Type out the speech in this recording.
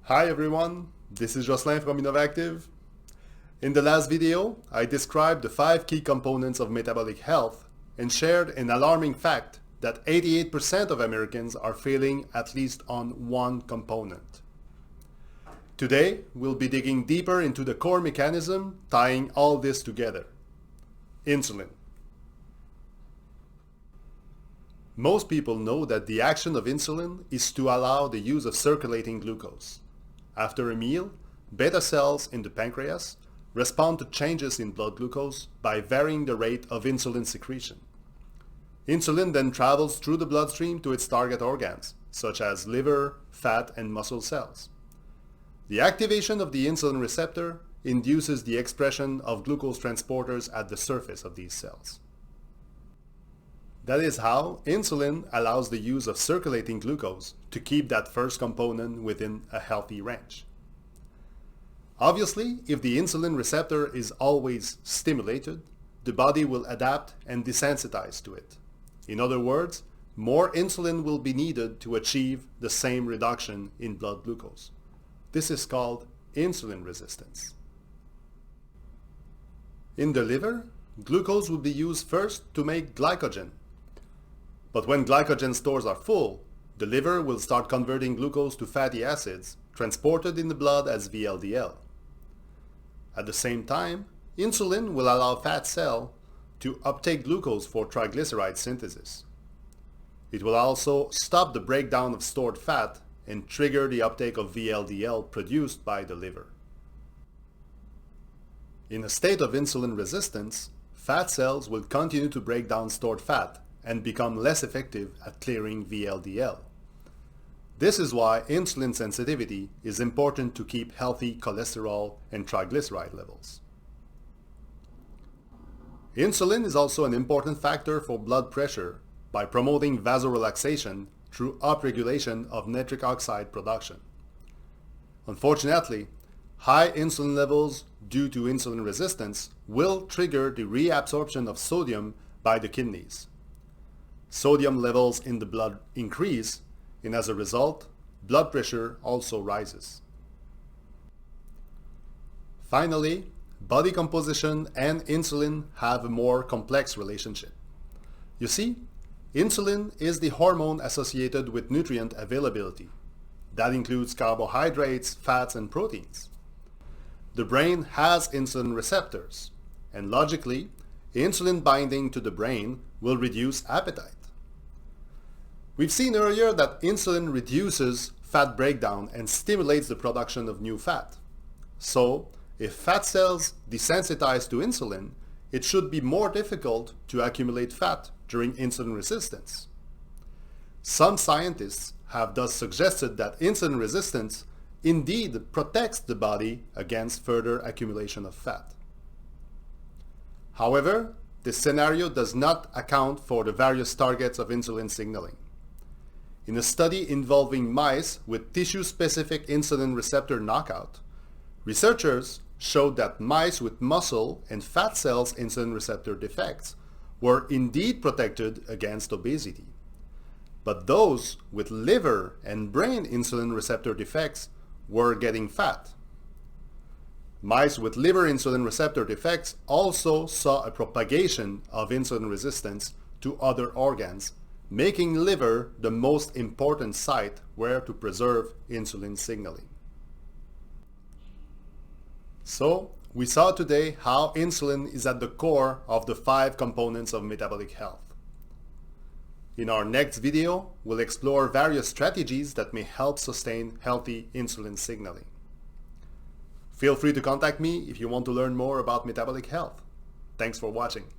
Hi everyone, this is Jocelyn from Innovactive. In the last video, I described the 5 key components of metabolic health and shared an alarming fact that 88% of Americans are failing at least on one component. Today, we'll be digging deeper into the core mechanism tying all this together: insulin. Most people know that the action of insulin is to allow the use of circulating glucose. After a meal, beta cells in the pancreas respond to changes in blood glucose by varying the rate of insulin secretion. Insulin then travels through the bloodstream to its target organs, such as liver, fat, and muscle cells. The activation of the insulin receptor induces the expression of glucose transporters at the surface of these cells. That is how insulin allows the use of circulating glucose to keep that first component within a healthy range. Obviously, if the insulin receptor is always stimulated, the body will adapt and desensitize to it. In other words, more insulin will be needed to achieve the same reduction in blood glucose. This is called insulin resistance. In the liver, glucose will be used first to make glycogen. But when glycogen stores are full, the liver will start converting glucose to fatty acids transported in the blood as VLDL. At the same time, insulin will allow fat cell to uptake glucose for triglyceride synthesis. It will also stop the breakdown of stored fat and trigger the uptake of VLDL produced by the liver. In a state of insulin resistance, fat cells will continue to break down stored fat and become less effective at clearing VLDL. This is why insulin sensitivity is important to keep healthy cholesterol and triglyceride levels. Insulin is also an important factor for blood pressure by promoting vasorelaxation through upregulation of nitric oxide production. Unfortunately, high insulin levels due to insulin resistance will trigger the reabsorption of sodium by the kidneys. Sodium levels in the blood increase, and as a result, blood pressure also rises. Finally, body composition and insulin have a more complex relationship. You see, insulin is the hormone associated with nutrient availability. That includes carbohydrates, fats, and proteins. The brain has insulin receptors, and logically, insulin binding to the brain will reduce appetite. We've seen earlier that insulin reduces fat breakdown and stimulates the production of new fat. So, if fat cells desensitize to insulin, it should be more difficult to accumulate fat during insulin resistance. Some scientists have thus suggested that insulin resistance indeed protects the body against further accumulation of fat. However, this scenario does not account for the various targets of insulin signaling. In a study involving mice with tissue-specific insulin receptor knockout, researchers showed that mice with muscle and fat cells insulin receptor defects were indeed protected against obesity. But those with liver and brain insulin receptor defects were getting fat. Mice with liver insulin receptor defects also saw a propagation of insulin resistance to other organs, making liver the most important site where to preserve insulin signaling. So, we saw today how insulin is at the core of the 5 components of metabolic health. In our next video, we'll explore various strategies that may help sustain healthy insulin signaling. Feel free to contact me if you want to learn more about metabolic health. Thanks for watching.